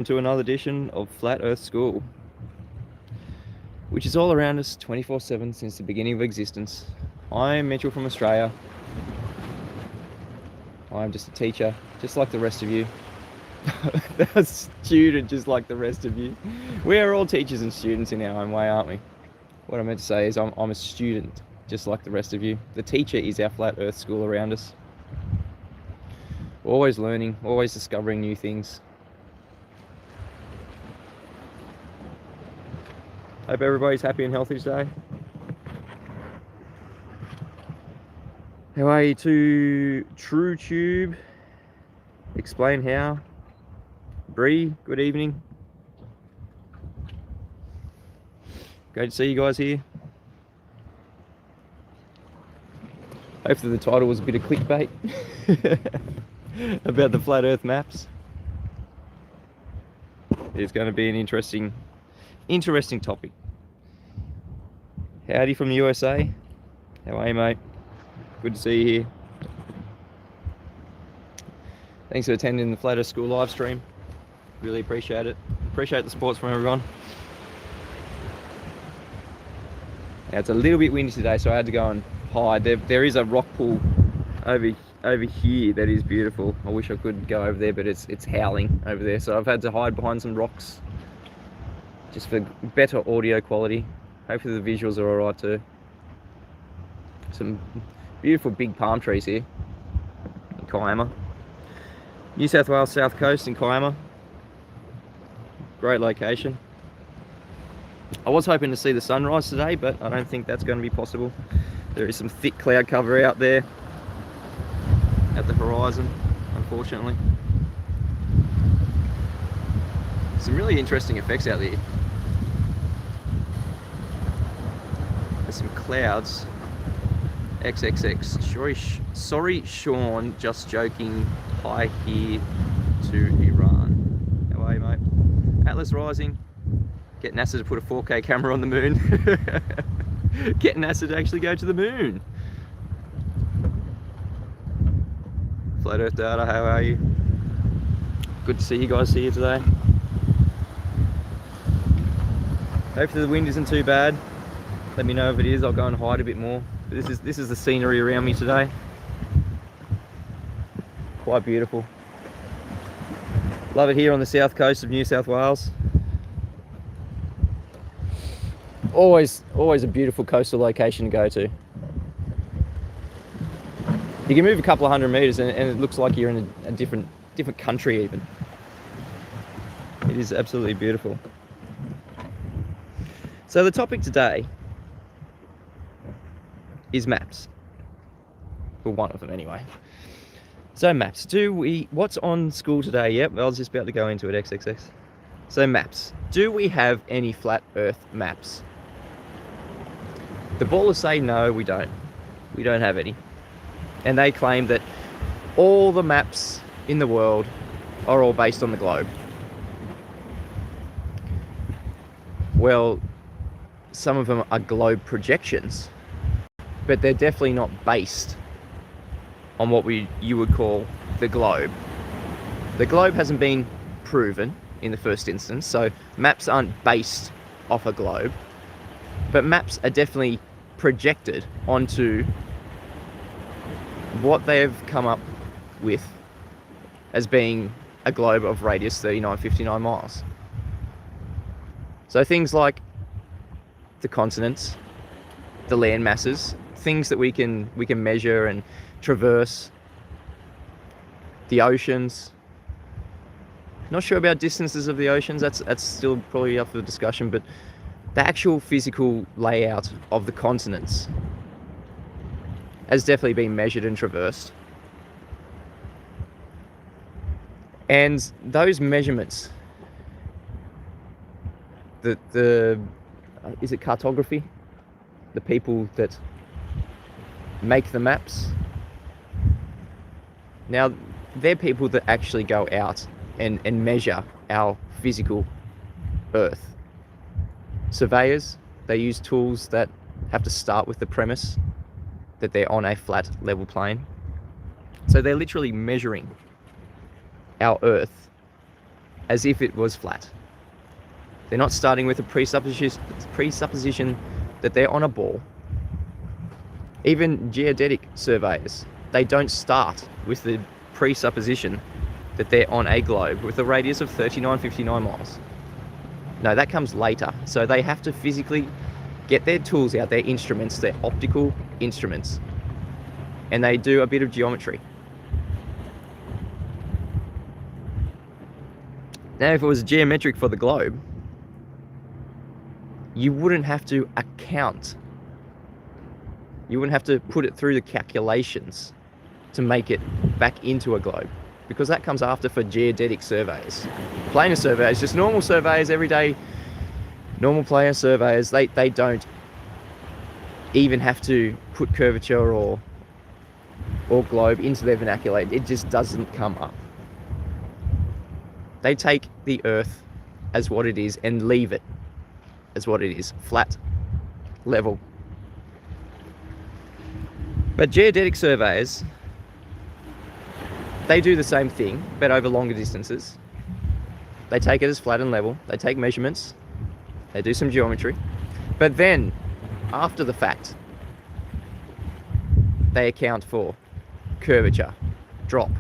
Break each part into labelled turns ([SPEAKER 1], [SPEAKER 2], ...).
[SPEAKER 1] To another edition of Flat Earth School, which is all around us 24/7 since the beginning of existence. I'm Mitchell from Australia. I'm just a teacher, just like the rest of you. A student, just like the rest of you. We are all teachers and students in our own way, aren't we? What I meant to say is I'm a student, just like the rest of you. The teacher is our Flat Earth School around us. Always learning, always discovering new things. Hope everybody's happy and healthy today. How are you to TrueTube? Explain how. Bree, good evening. Great to see you guys here. Hopefully the title was a bit of clickbait about the flat earth maps. It's going to be an interesting topic. Howdy from the USA. How are you, mate? Good to see you here. Thanks for attending the Flat Earth School live stream. Really appreciate it. Appreciate the support from everyone. Now, it's a little bit windy today, so I had to go and hide. There is a rock pool over here that is beautiful. I wish I could go over there, but it's howling over there, so I've had to hide behind some rocks just for better audio quality. Hopefully the visuals are alright too. Some beautiful big palm trees here in Kiama. New South Wales South Coast in Kiama. Great location. I was hoping to see the sunrise today, but I don't think that's going to be possible. There is some thick cloud cover out there at the horizon, unfortunately. Some really interesting effects out there. There's some clouds. XXX. Sorry, Sean. Just joking. Hi here to Iran. How are you, mate? Atlas Rising. Get NASA to put a 4K camera on the moon. Get NASA to actually go to the moon. Flat Earth Data, how are you? Good to see you guys here today. Hopefully the wind isn't too bad. Let me know if it is. I'll go and hide a bit more. But this is the scenery around me today. Quite beautiful. Love it here on the south coast of New South Wales. Always a beautiful coastal location to go to. You can move a couple of hundred meters and it looks like you're in a different country even. It is absolutely beautiful. So the topic today is maps. Well, one of them anyway. So maps. What's on school today? Yep, I was just about to go into it, XXX. So maps. Do we have any flat earth maps? The ballers say no, we don't. We don't have any. And they claim that all the maps in the world are all based on the globe. Well, some of them are globe projections, but they're definitely not based on what you would call the globe. The globe hasn't been proven in the first instance, so maps aren't based off a globe, but maps are definitely projected onto what they've come up with as being a globe of radius 3959 miles. So things like the continents, the land masses, things that we can measure and traverse, the oceans. Not sure about distances of the oceans, that's still probably up for discussion, but the actual physical layout of the continents has definitely been measured and traversed. And those measurements, is it cartography? The people that make the maps. Now, they're people that actually go out and measure our physical Earth. Surveyors, they use tools that have to start with the premise that they're on a flat, level plane. So they're literally measuring our Earth as if it was flat. They're not starting with a presupposition that they're on a ball. Even geodetic surveyors, they don't start with the presupposition that they're on a globe with a radius of 3959 miles. No, that comes later. So they have to physically get their tools out, their instruments, their optical instruments, and they do a bit of geometry. Now, if it was geometric for the globe, you wouldn't have to account. You wouldn't have to put it through the calculations to make it back into a globe, because that comes after for geodetic surveys. Planar surveys, just normal surveys, everyday normal planar surveys, they don't even have to put curvature or globe into their vernacular. It just doesn't come up. They take the Earth as what it is and leave it as what it is, flat, level. But geodetic surveyors, they do the same thing, but over longer distances. They take it as flat and level, they take measurements, they do some geometry, but then, after the fact, they account for curvature, drop,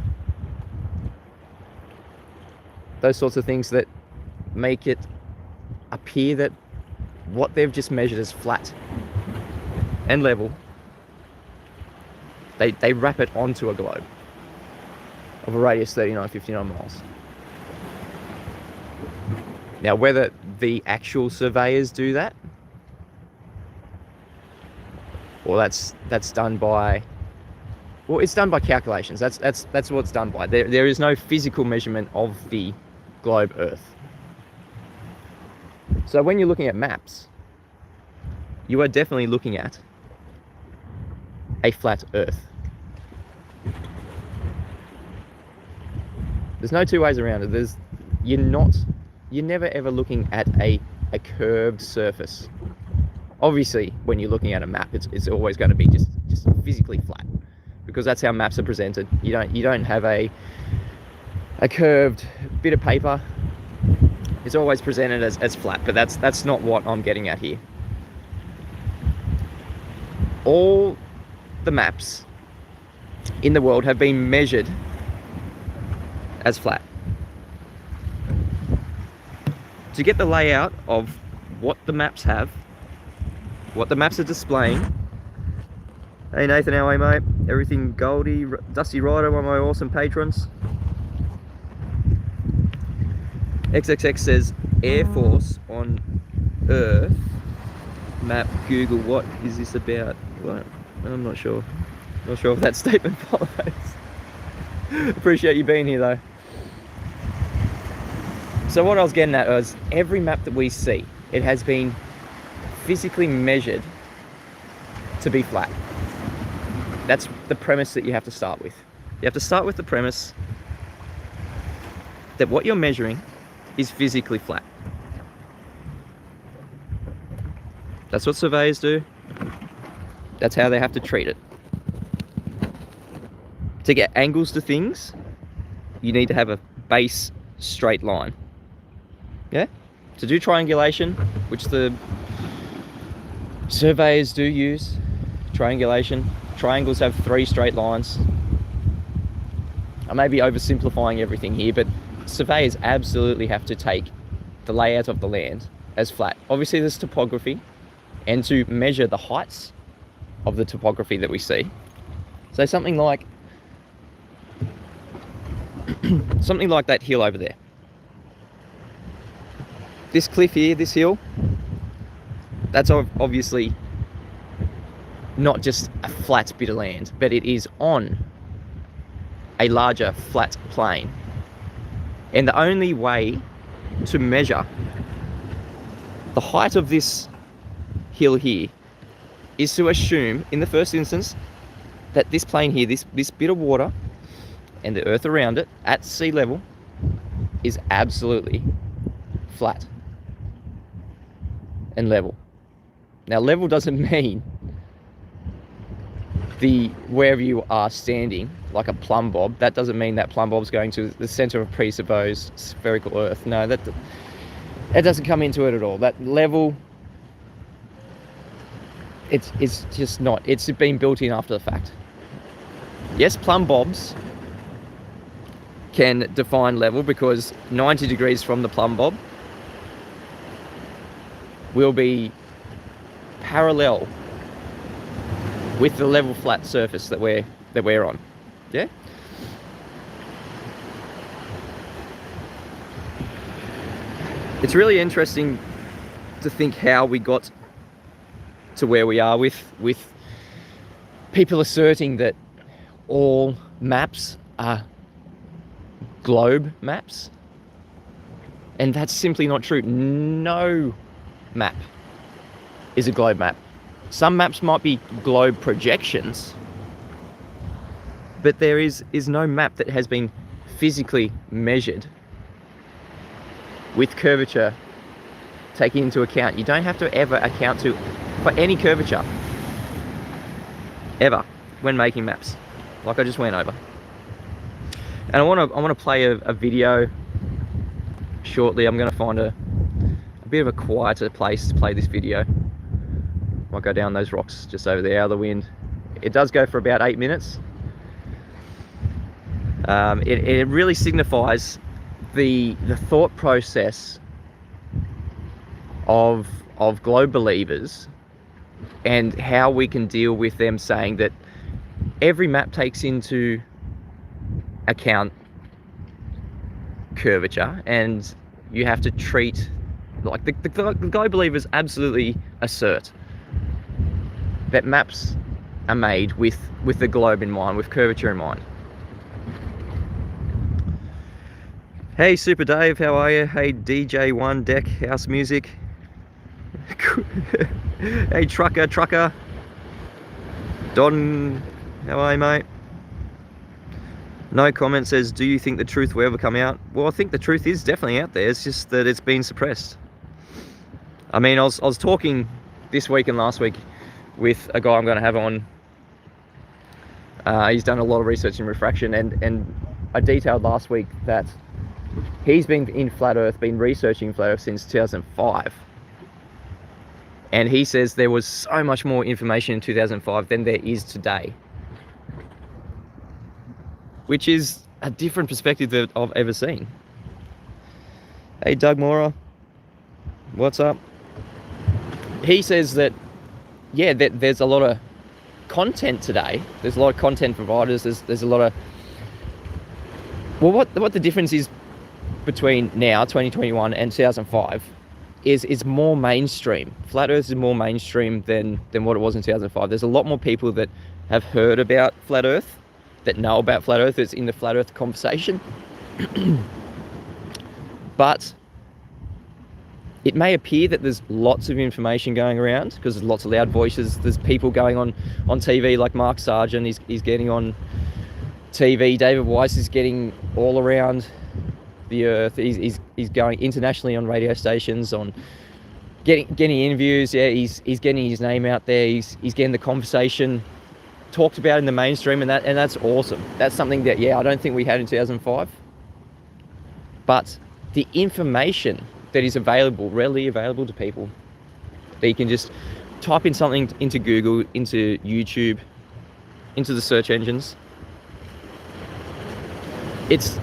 [SPEAKER 1] those sorts of things that make it appear that what they've just measured as flat and level, they wrap it onto a globe of a radius 3959 miles. Now, whether the actual surveyors do that, or that's done by, well, it's done by calculations. That's what it's done by. There is no physical measurement of the globe Earth. So when you're looking at maps, you are definitely looking at a flat Earth. There's no two ways around it. You're never ever looking at a curved surface. Obviously, when you're looking at a map, it's always going to be just physically flat, because that's how maps are presented. You don't have a curved bit of paper. It's always presented as flat, but that's not what I'm getting at here. All the maps in the world have been measured as flat. To get the layout of what the maps have, what the maps are displaying. Hey Nathan, how are you, mate? Everything Goldie, Dusty Rider, one of my awesome patrons. XXX says Air Force on Earth map. Google, what is this about? What? I'm not sure. Not sure if that statement follows. Appreciate you being here though. So what I was getting at was, every map that we see, it has been physically measured to be flat. That's the premise that you have to start with. You have to start with the premise that what you're measuring is physically flat. That's what surveyors do. That's how they have to treat it. To get angles to things, you need to have a base straight line. Yeah? To do triangulation, which the surveyors do use, triangulation, triangles have 3 straight lines. I may be oversimplifying everything here, but surveyors absolutely have to take the layout of the land as flat. Obviously there's topography, and to measure the heights of the topography that we see. So something like that hill over there. This cliff here, this hill, that's obviously not just a flat bit of land, but it is on a larger flat plain. And the only way to measure the height of this hill here is to assume, in the first instance, that this plain here, this bit of water and the earth around it at sea level is absolutely flat and level. Now, level doesn't mean wherever you are standing like a plumb bob, that doesn't mean that plumb bob's going to the center of presupposed spherical Earth. No, that doesn't come into it at all. That level, it's just not. It's been built in after the fact. Yes, plumb bobs can define level, because 90 degrees from the plumb bob will be parallel with the level flat surface that we're on. Yeah. It's really interesting to think how we got to where we are with people asserting that all maps are globe maps, and that's simply not true. No map is a globe map. Some maps might be globe projections, but there is no map that has been physically measured with curvature taken into account. You don't have to ever account for any curvature ever when making maps, like I just went over. And I want to play a video shortly. I'm going to find a bit of a quieter place to play this video. Might go down those rocks just over there out of the wind. It does go for about 8 minutes. It really signifies the thought process of globe believers, and how we can deal with them saying that every map takes into account curvature, and you have to treat, like the globe believers absolutely assert that maps are made with the globe in mind, with curvature in mind. Hey Super Dave, how are you? Hey DJ1 Deck House Music. Hey Trucker. Don, how are you, mate? No comment says, do you think the truth will ever come out? Well, I think the truth is definitely out there. It's just that it's been suppressed. I mean, I was talking this week and last week with a guy I'm going to have on. He's done a lot of research in refraction, and I detailed last week that he's been in flat Earth, been researching flat Earth since 2005. And he says there was so much more information in 2005 than there is today, which is a different perspective that I've ever seen. Hey Doug Mora, what's up? He says that, yeah, there's a lot of content today. There's a lot of content providers. There's a lot of, well, what the difference is between now, 2021, and 2005 is more mainstream. Flat Earth is more mainstream than what it was in 2005. There's a lot more people that have heard about Flat Earth, that know about Flat Earth. It's in the Flat Earth conversation. But it may appear that there's lots of information going around because there's lots of loud voices. There's people going on TV like Mark Sargent. He's getting on TV. David Weiss is getting all around the Earth. He's going internationally on radio stations, on getting interviews. Yeah, he's getting his name out there. He's getting the conversation talked about in the mainstream, and that's awesome. That's something that, yeah, I don't think we had in 2005. But the information that is available, readily available to people, that you can just type in something into Google, into YouTube, into the search engines, it's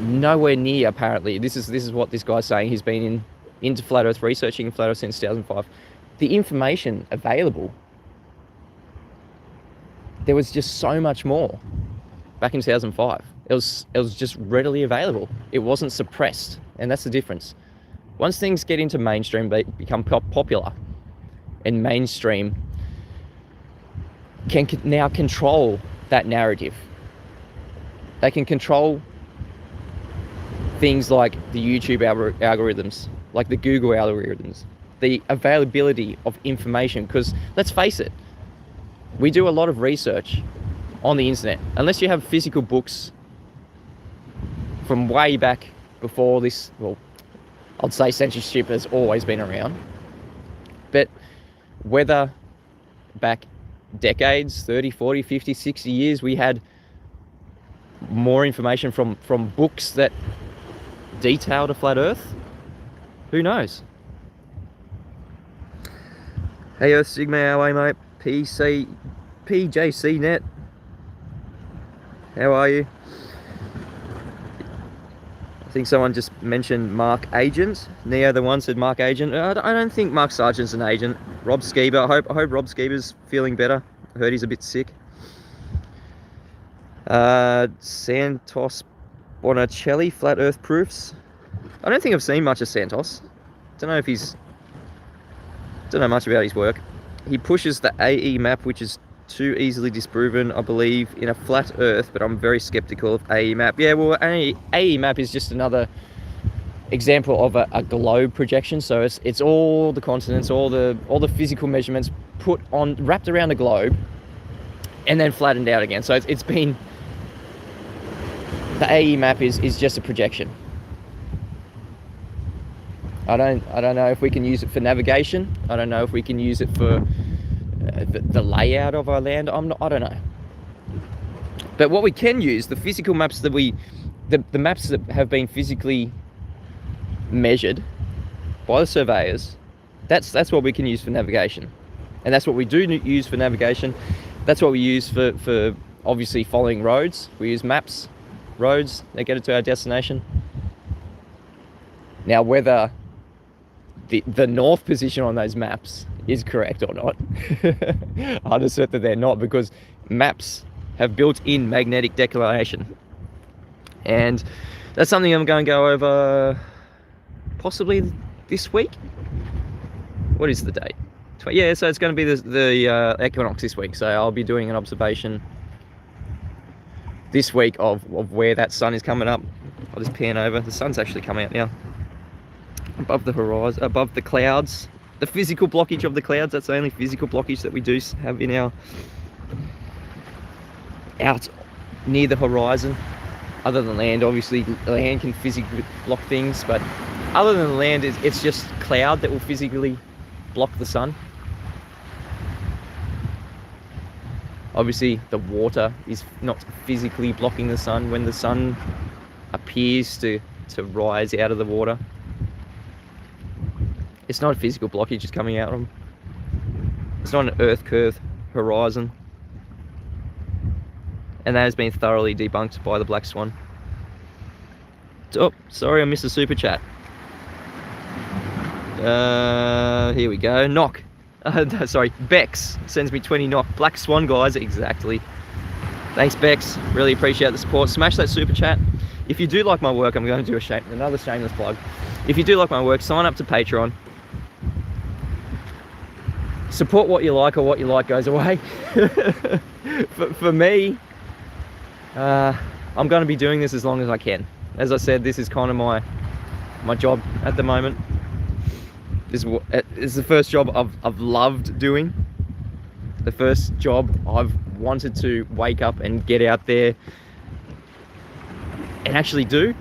[SPEAKER 1] nowhere near, apparently. This is what this guy's saying. He's been into Flat Earth, researching Flat Earth since 2005. The information available, there was just so much more back in 2005. It was just readily available. It wasn't suppressed, and that's the difference. Once things get into mainstream, they become popular, and mainstream can now control that narrative. They can control things like the YouTube algorithms, like the Google algorithms, the availability of information, because let's face it, we do a lot of research on the internet. Unless you have physical books from way back before this, well, I'd say censorship has always been around, but whether back decades, 30, 40, 50, 60 years, we had more information from books that detail the flat Earth? Who knows? Hey Earth Sigma, how are you, mate? PJC Net, how are you? I think someone just mentioned Mark Agent. Neo the one said Mark Agent. I don't think Mark Sargent's an agent. Rob Skeeber, I hope Rob Skeeber's feeling better. I heard he's a bit sick. Santos Bonicelli, Flat Earth Proofs. I don't think I've seen much of Santos. Don't know much about his work. He pushes the AE map, which is too easily disproven, I believe, in a flat Earth, but I'm very skeptical of AE map. Yeah, well, AE map is just another example of a globe projection. So it's all the continents, all the physical measurements wrapped around the globe, and then flattened out again. So it's been, the AE map is just a projection. I don't know if we can use it for navigation. I don't know if we can use it for the layout of our land. I don't know. But what we can use, the physical maps that the maps that have been physically measured by the surveyors, that's what we can use for navigation. And that's what we do use for navigation. That's what we use for obviously following roads. We use maps, roads that get it to our destination. Now, whether the north position on those maps is correct or not, I'll assert that they're not, because maps have built-in magnetic declination. And that's something I'm going to go over possibly this week. What is the date? Yeah, so it's going to be the equinox this week. So I'll be doing an observation this week of where that sun is coming up. I'll just pan over. The sun's actually coming out now. Above the horizon, above the clouds. The physical blockage of the clouds, that's the only physical blockage that we do have in our, out near the horizon. Other than land, obviously land can physically block things, but other than land, it's just cloud that will physically block the sun. Obviously the water is not physically blocking the sun when the sun appears to rise out of the water. It's not a physical blockage just coming out of them. It's not an earth curve horizon. And that has been thoroughly debunked by the Black Swan. Oh, sorry, I missed a super chat. Here we go. Knock. Sorry, Bex sends me 20 knock. Black Swan, guys, exactly. Thanks, Bex. Really appreciate the support. Smash that super chat. If you do like my work, I'm going to do another shameless plug. If you do like my work, sign up to Patron. Support what you like, or what you like goes away. For me, I'm going to be doing this as long as I can. As I said, this is kind of my job at the moment. This is the first job I've loved doing. The first job I've wanted to wake up and get out there and actually do,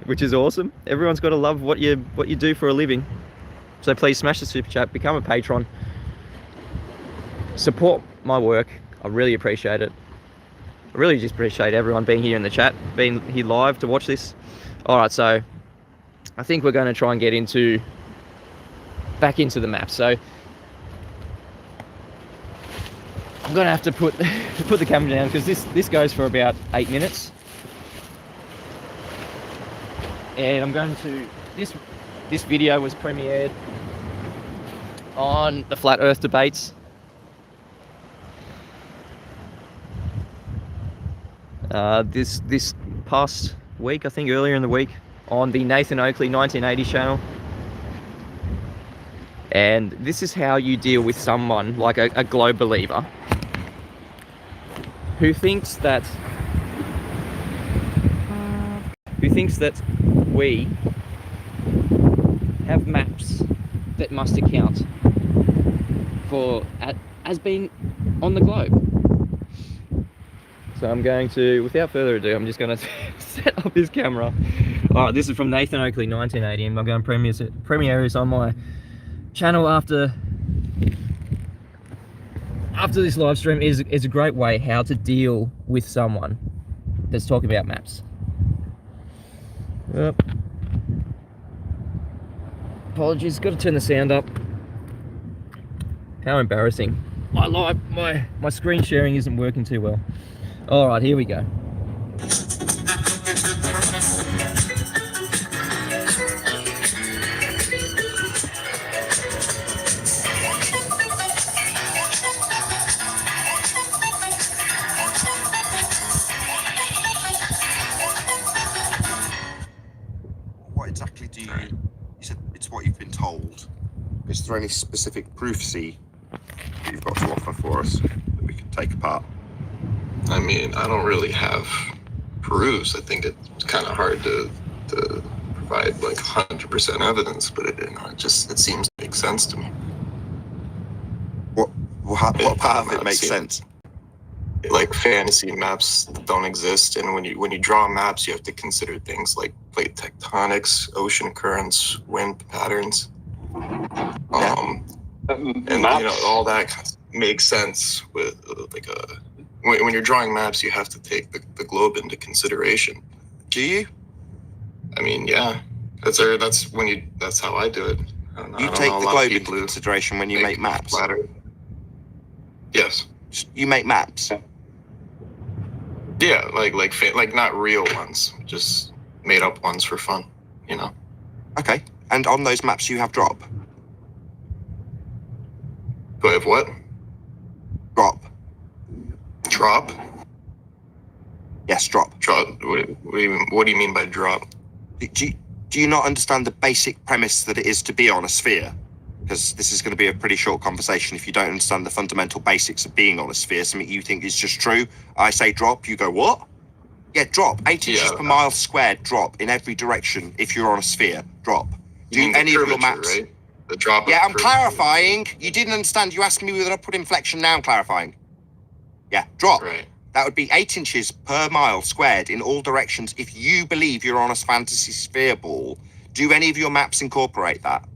[SPEAKER 1] which is awesome. Everyone's got to love what you do for a living. So please smash the super chat, become a patron, support my work. I really appreciate it. I really just appreciate everyone being here in the chat, being here live to watch this. All right, so I think we're going to try and get back into the map. So I'm going to have to put the camera down, because this goes for about 8 minutes. And I'm going to, this video was premiered on the Flat Earth debates. This past week, I think earlier in the week, on the Nathan Oakley 1980 channel. And this is how you deal with someone like a globe believer who thinks that we have maps that must account for as being on the globe. So I'm going to, without further ado, I'm just going to set up his camera. All right, this is from Nathan Oakley 1980, and I'm going to premiere this on my channel after this live stream. Is a great way how to deal with someone let's talk about maps. Yep. Apologies, got to turn the sound up. How embarrassing. My screen sharing isn't working too well. All right, here we go.
[SPEAKER 2] What exactly do you said it's what you've been told. Is there any specific proofsy that you've got to offer for us that we can take apart?
[SPEAKER 3] I mean, I don't really have proofs. I think it's kind of hard to provide like 100% evidence, but it seems to make sense to me.
[SPEAKER 2] What part of it makes sense?
[SPEAKER 3] Like fantasy maps that don't exist, and when you draw maps, you have to consider things like plate tectonics, ocean currents, wind patterns, and all that makes sense with like when you're drawing maps, you have to take the globe into consideration.
[SPEAKER 2] Do you?
[SPEAKER 3] I mean, yeah, that's how I do it.
[SPEAKER 2] You take the globe into consideration when you make maps?
[SPEAKER 3] Flatter. Yes.
[SPEAKER 2] You make maps?
[SPEAKER 3] Yeah, like not real ones, just made up ones for fun, you know.
[SPEAKER 2] Okay, and on those maps you have drop?
[SPEAKER 3] Do I have what?
[SPEAKER 2] Drop.
[SPEAKER 3] Drop?
[SPEAKER 2] Yes, drop.
[SPEAKER 3] Drop. What do you mean by drop?
[SPEAKER 2] Do you not understand the basic premise that it is to be on a sphere? Because this is going to be a pretty short conversation if you don't understand the fundamental basics of being on a sphere, something you think is just true. I say drop, you go, what? Yeah, drop. 8 inches per mile squared, drop in every direction if you're on a sphere. Drop.
[SPEAKER 3] Do any of your maps? Right? The drop.
[SPEAKER 2] Yeah, I'm clarifying. You didn't understand. You asked me with an upward inflection, now I'm clarifying. Yeah, drop.
[SPEAKER 3] Right.
[SPEAKER 2] That would be 8 inches per mile squared in all directions if you believe you're on a fantasy sphere ball. Do any of your maps incorporate that?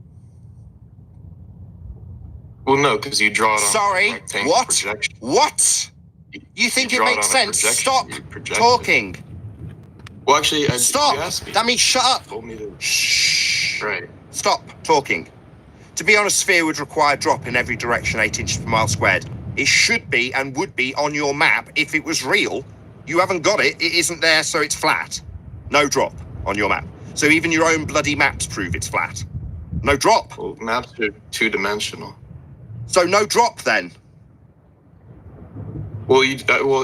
[SPEAKER 3] Well, no, because you draw it on.
[SPEAKER 2] Sorry, what?
[SPEAKER 3] Projection.
[SPEAKER 2] What? You think it makes sense? Stop talking.
[SPEAKER 3] Well, actually,
[SPEAKER 2] stop. That means shut up.
[SPEAKER 3] Told me to...
[SPEAKER 2] Shh.
[SPEAKER 3] Right.
[SPEAKER 2] Stop talking. To be on a sphere would require drop in every direction, 8 inches per mile squared. It should be and would be on your map if it was real. You haven't got it. It isn't there, so it's flat. No drop on your map. So even your own bloody maps prove it's flat. No drop.
[SPEAKER 3] Well, maps are two-dimensional.
[SPEAKER 2] So no drop then.
[SPEAKER 3] Well,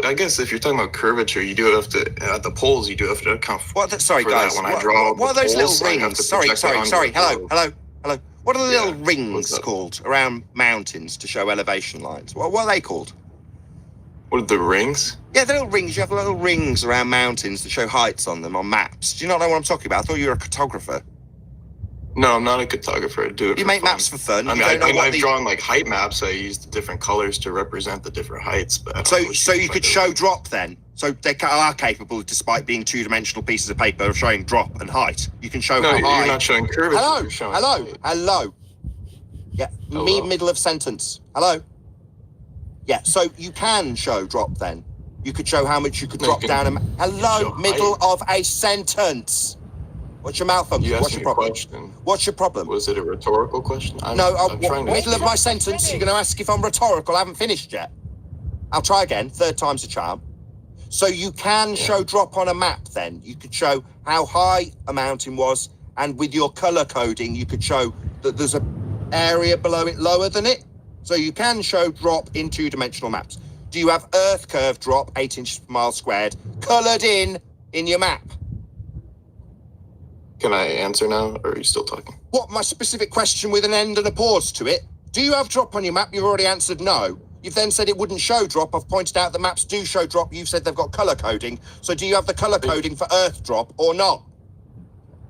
[SPEAKER 3] I guess if you're talking about curvature, you do have to at the poles. You do have to account for.
[SPEAKER 2] Sorry, guys.
[SPEAKER 3] When I draw
[SPEAKER 2] what are those
[SPEAKER 3] poles,
[SPEAKER 2] little rings? Sorry. Hello. What are the little rings called around mountains to show elevation lines? What are they called?
[SPEAKER 3] What are the rings?
[SPEAKER 2] Yeah, the little rings. You have little rings around mountains to show heights on them on maps. Do you not know what I'm talking about? I thought you were a cartographer.
[SPEAKER 3] No, I'm not a cartographer. I do it.
[SPEAKER 2] You make maps for fun.
[SPEAKER 3] I mean, I've drawn like height maps. I use the different colors to represent the different heights. But
[SPEAKER 2] so you could show drop then. So they are capable, despite being two-dimensional pieces of paper, of showing drop and height. You can show how high.
[SPEAKER 3] You're not showing curvature.
[SPEAKER 2] Hello. Yeah, middle of sentence. Hello. Yeah, so you can show drop then. You could show how much you could drop down. Hello, middle of a sentence. What's your malfunction? What's your problem? What's your problem?
[SPEAKER 3] Was it a rhetorical question?
[SPEAKER 2] Middle of my sentence, you're going to ask if I'm rhetorical. I haven't finished yet. I'll try again. Third time's a charm. So you can show drop on a map then. You could show how high a mountain was, and with your colour coding, you could show that there's an area below it lower than it. So you can show drop in two-dimensional maps. Do you have earth curve drop, 8 inches per mile squared, coloured in your map?
[SPEAKER 3] Can I answer now, or are you still talking?
[SPEAKER 2] What, my specific question with an end and a pause to it? Do you have drop on your map? You've already answered no. You've then said it wouldn't show drop. I've pointed out the maps do show drop. You've said they've got colour coding. So do you have the colour coding for earth drop or not?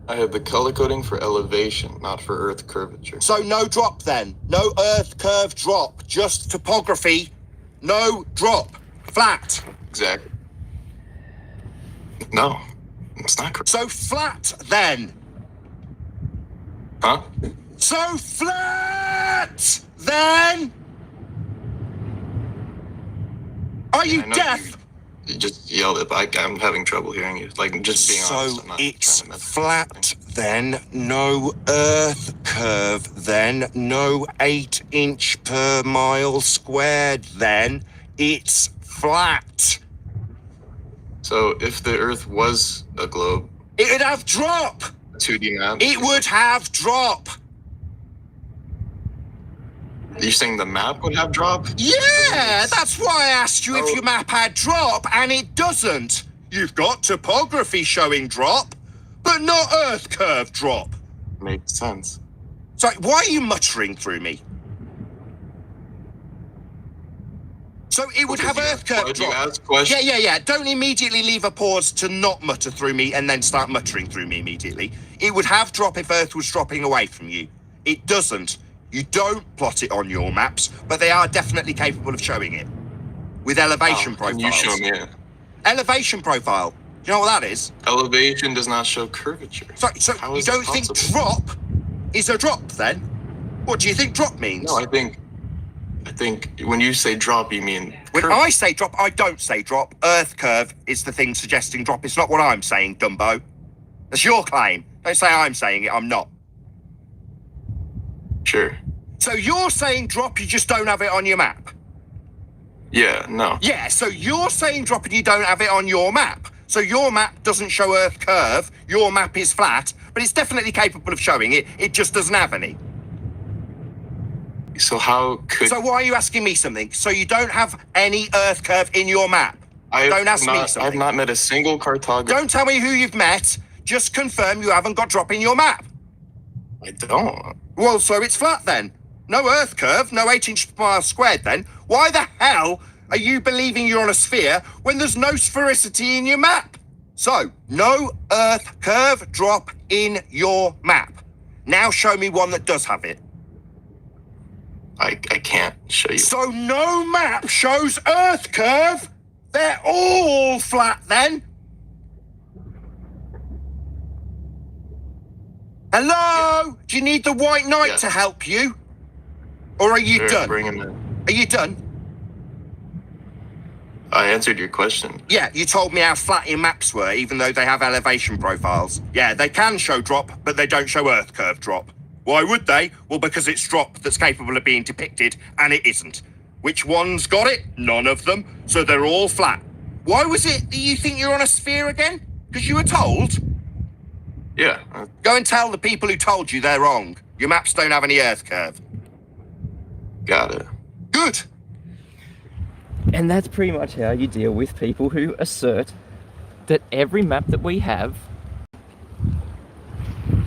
[SPEAKER 3] I have the colour coding for elevation, not for earth curvature.
[SPEAKER 2] So no drop then. No earth curve drop. Just topography. No drop. Flat.
[SPEAKER 3] Exactly. No. It's not correct.
[SPEAKER 2] So flat, then.
[SPEAKER 3] Huh?
[SPEAKER 2] So flat, then. Are you deaf?
[SPEAKER 3] Just yell it. I'm having trouble hearing you. Like, just being honest.
[SPEAKER 2] So
[SPEAKER 3] I'm not
[SPEAKER 2] it's
[SPEAKER 3] trying to mess
[SPEAKER 2] flat
[SPEAKER 3] with anything.
[SPEAKER 2] then, no earth curve then, no 8 inch per mile squared then. It's flat.
[SPEAKER 3] So if the Earth was a globe,
[SPEAKER 2] It'd have drop.
[SPEAKER 3] 2D map.
[SPEAKER 2] It would have drop.
[SPEAKER 3] You're saying the map would have drop?
[SPEAKER 2] Yeah, that's why I asked you if
[SPEAKER 3] Oh.
[SPEAKER 2] your map had drop, and it doesn't. You've got topography showing drop, but not earth curve drop.
[SPEAKER 3] Makes sense.
[SPEAKER 2] So why are you muttering through me? So it would have earth curve
[SPEAKER 3] Did you
[SPEAKER 2] drop.
[SPEAKER 3] ask questions?
[SPEAKER 2] Yeah. Don't immediately leave a pause to not mutter through me and then start muttering through me immediately. It would have drop if Earth was dropping away from you. It doesn't. You don't plot it on your maps, but they are definitely capable of showing it. With elevation profiles.
[SPEAKER 3] Can you show me it?
[SPEAKER 2] Elevation profile. Do you know what that is?
[SPEAKER 3] Elevation does not show curvature.
[SPEAKER 2] So
[SPEAKER 3] How
[SPEAKER 2] you
[SPEAKER 3] is that
[SPEAKER 2] don't think
[SPEAKER 3] possible?
[SPEAKER 2] drop is a drop then? What do you think drop means?
[SPEAKER 3] No, I think when you say drop, you mean
[SPEAKER 2] When
[SPEAKER 3] curve.
[SPEAKER 2] I say drop, I don't say drop. Earth curve is the thing suggesting drop. It's not what I'm saying, Dumbo. That's your claim. Don't say I'm saying it. I'm not.
[SPEAKER 3] Sure.
[SPEAKER 2] So you're saying drop, you just don't have it on your map.
[SPEAKER 3] Yeah, no.
[SPEAKER 2] Yeah, so you're saying drop and you don't have it on your map. So your map doesn't show Earth curve. Your map is flat, but it's definitely capable of showing it. It just doesn't have any.
[SPEAKER 3] So how could
[SPEAKER 2] So why are you asking me something? So you don't have any Earth curve in your map. Don't ask me something.
[SPEAKER 3] I've not met a single cartographer.
[SPEAKER 2] Don't tell me who you've met. Just confirm you haven't got drop in your map.
[SPEAKER 3] I don't.
[SPEAKER 2] Well, so it's flat then. No Earth curve, no 8 inch per mile squared then. Why the hell are you believing you're on a sphere when there's no sphericity in your map? So, no Earth curve drop in your map. Now show me one that does have it.
[SPEAKER 3] I can't show you.
[SPEAKER 2] So no map shows Earth curve? They're all flat then? Hello? Do you need the White Knight
[SPEAKER 3] Yeah.
[SPEAKER 2] to help you? Or are you
[SPEAKER 3] Sure,
[SPEAKER 2] done?
[SPEAKER 3] bring him in.
[SPEAKER 2] Are you done?
[SPEAKER 3] I answered your question.
[SPEAKER 2] Yeah, you told me how flat your maps were, even though they have elevation profiles. Yeah, they can show drop, but they don't show Earth curve drop. Why would they? Well, because it's drop that's capable of being depicted, and it isn't. Which one's got it? None of them. So they're all flat. Why was it that you think you're on a sphere again? Because you were told?
[SPEAKER 3] Yeah.
[SPEAKER 2] Go and tell the people who told you they're wrong. Your maps don't have any Earth curve.
[SPEAKER 3] Got it.
[SPEAKER 2] Good.
[SPEAKER 1] And that's pretty much how you deal with people who assert that every map that we have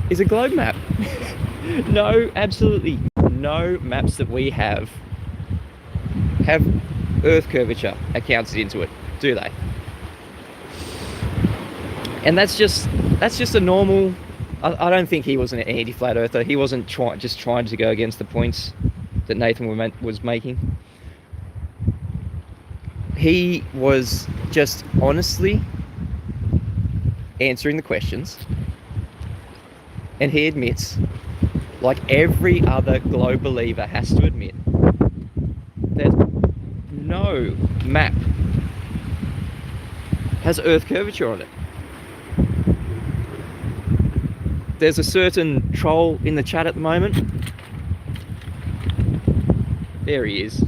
[SPEAKER 1] is a globe map. No, absolutely no maps that we have Earth curvature accounted into it, do they? And that's just a normal. I don't think he was an anti-flat earther. He wasn't just trying to go against the points that Nathan was making. He was just honestly answering the questions, and he admits, like every other globe believer has to admit, that no map has Earth curvature on it. There's a certain troll in the chat at the moment. There he is.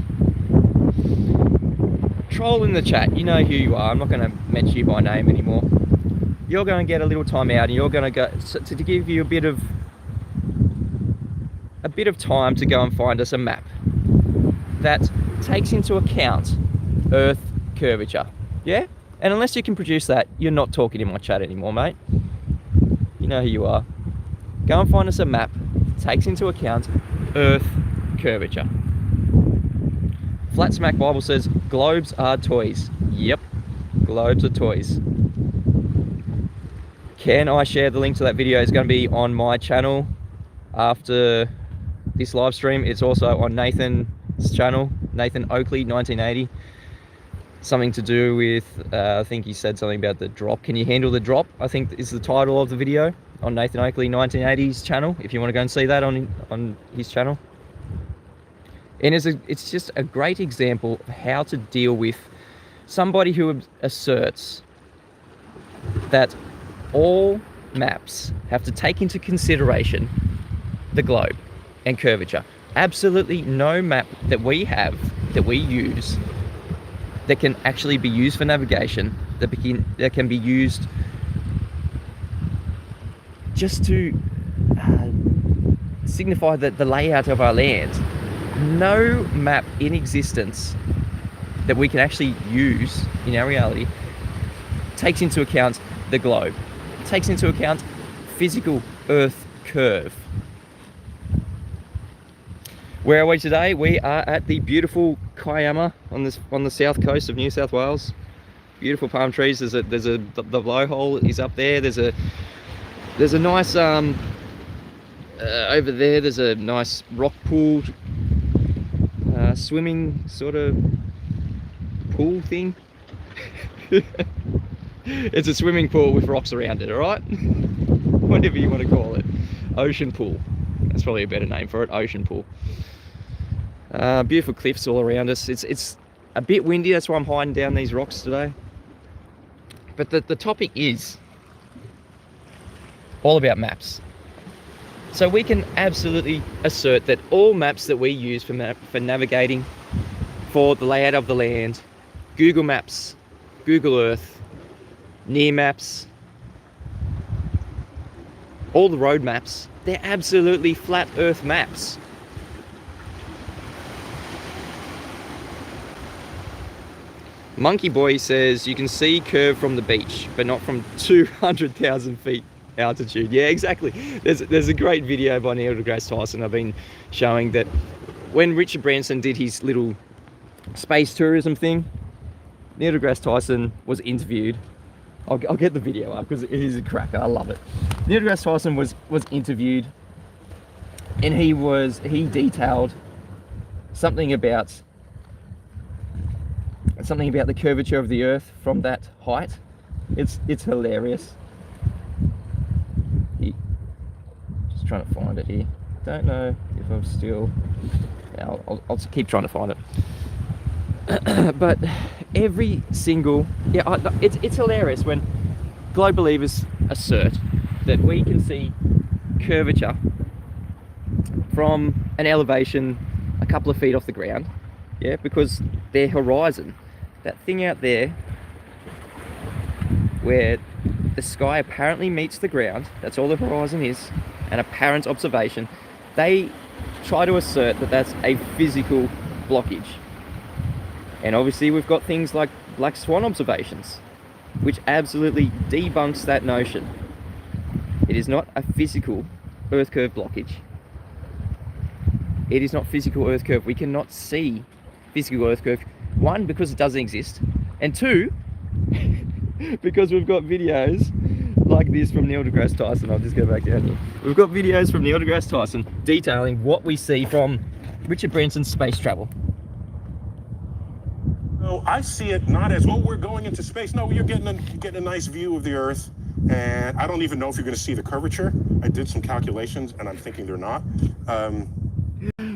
[SPEAKER 1] Troll in the chat, you know who you are. I'm not going to mention you by name anymore. You're going to get a little time out, and you're going to go to give you a bit of time to go and find us a map that takes into account Earth curvature. Yeah? And unless you can produce that, you're not talking in my chat anymore, mate. You know who you are. Go and find us a map that takes into account Earth curvature. Flat Smack Bible says, globes are toys. Yep, globes are toys. Can I share the link to that video? It's going to be on my channel after this live stream. It's also on Nathan's channel, Nathan Oakley 1980. Something to do with, I think he said something about the drop. Can you handle the drop? I think is the title of the video on Nathan Oakley 1980's channel, if you want to go and see that on his channel. And it's just a great example of how to deal with somebody who asserts that all maps have to take into consideration the globe and curvature. Absolutely no map that we have, that we use, that can actually be used for navigation, that can be used just to signify the layout of our land. No map in existence that we can actually use in our reality takes into account the globe. It takes into account physical Earth curve. Where are we today? We are at the beautiful Kiama on the south coast of New South Wales. Beautiful palm trees. The blowhole is up there. There's a nice over there. There's a nice rock pool, swimming sort of pool thing. It's a swimming pool with rocks around it. All right, whatever you want to call it. Ocean pool. That's probably a better name for it. Ocean pool. Beautiful cliffs all around us. It's a bit windy, that's why I'm hiding down these rocks today. But the topic is all about maps. So we can absolutely assert that all maps that we use for navigating, for the layout of the land, Google Maps, Google Earth, Near Maps, all the road maps, they're absolutely flat Earth maps. Monkey Boy says you can see curve from the beach, but not from 200,000 feet altitude. Yeah, exactly. There's a great video by Neil deGrasse Tyson I've been showing that when Richard Branson did his little space tourism thing, Neil deGrasse Tyson was interviewed. I'll get the video up because it is a cracker. I love it. Neil deGrasse Tyson was interviewed, and he detailed something about the curvature of the Earth from that height. It's hilarious. Just trying to find it here. Don't know if I'm still. Yeah, I'll keep trying to find it. But every single it's hilarious when globe believers assert that we can see curvature from an elevation a couple of feet off the ground. Yeah, because their horizon, that thing out there where the sky apparently meets the ground, that's all the horizon is, an apparent observation, they try to assert that that's a physical blockage. And obviously we've got things like black swan observations, which absolutely debunks that notion. It is not a physical Earth curve blockage. It is not physical Earth curve. We cannot see physical Earth curve. One, because it doesn't exist, and two, because we've got videos like this from Neil deGrasse Tyson. I'll just go back down here. We've got videos from Neil deGrasse Tyson detailing what we see from Richard Branson's space travel.
[SPEAKER 4] So I see it not as, we're going into space. No, you're getting a nice view of the Earth, and I don't even know if you're going to see the curvature. I did some calculations, and I'm thinking they're not.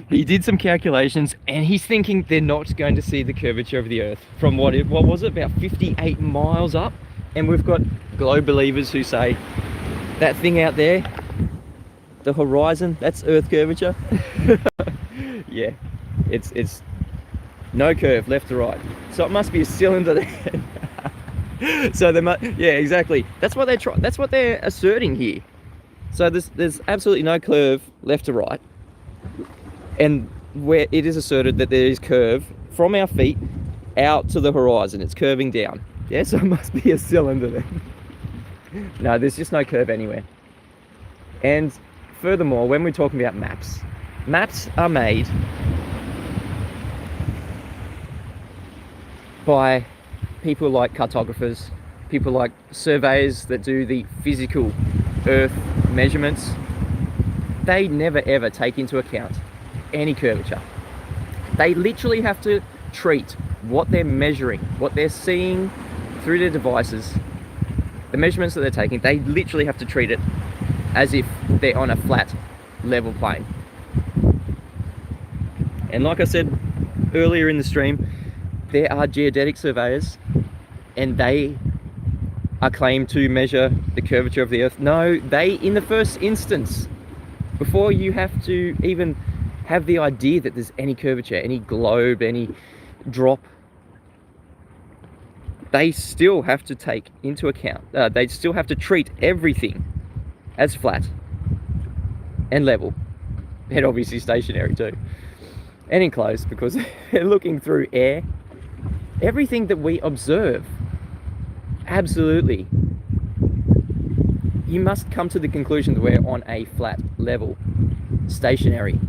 [SPEAKER 1] He did some calculations, and he's thinking they're not going to see the curvature of the Earth from what was it, about 58 miles up? And we've got globe believers who say that thing out there, the horizon, that's Earth curvature. Yeah, it's no curve left to right, so it must be a cylinder there. So they must, yeah, exactly. That's what they're asserting here. So there's absolutely no curve left to right. And where it is asserted that there is curve from our feet out to the horizon, it's curving down. Yeah, so it must be a cylinder then. No, there's just no curve anywhere. And furthermore, when we're talking about maps are made by people like cartographers, people like surveyors that do the physical Earth measurements. They never ever take into account any curvature. They literally have to treat what they're measuring, what they're seeing through their devices, the measurements that they're taking, they literally have to treat it as if they're on a flat, level plane. And like I said earlier in the stream, there are geodetic surveyors and they are claimed to measure the curvature of the Earth. No, they, in the first instance, before you have to even have the idea that there's any curvature, any globe, any drop, they still have to take into account, they still have to treat everything as flat and level, and obviously stationary too, and enclosed, because they're looking through air. Everything that we observe, absolutely, you must come to the conclusion that we're on a flat, level, stationary,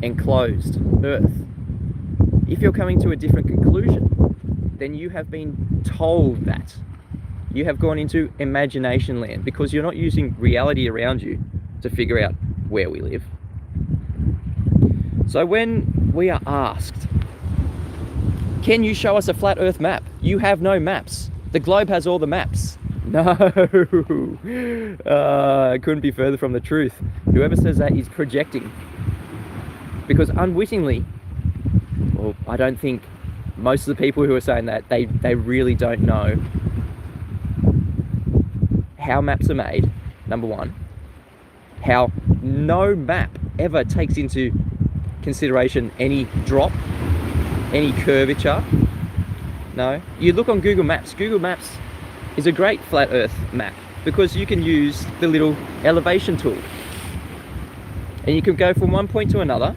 [SPEAKER 1] enclosed Earth. If you're coming to a different conclusion, then you have been told that. You have gone into imagination land, because you're not using reality around you to figure out where we live. So when we are asked, can you show us a flat Earth map? You have no maps. The globe has all the maps. No, it couldn't be further from the truth. Whoever says that is projecting, because unwittingly, well, I don't think most of the people who are saying that, they really don't know how maps are made, number one, how no map ever takes into consideration any drop, any curvature. No, you look on Google Maps. Google Maps is a great flat Earth map, because you can use the little elevation tool and you can go from one point to another,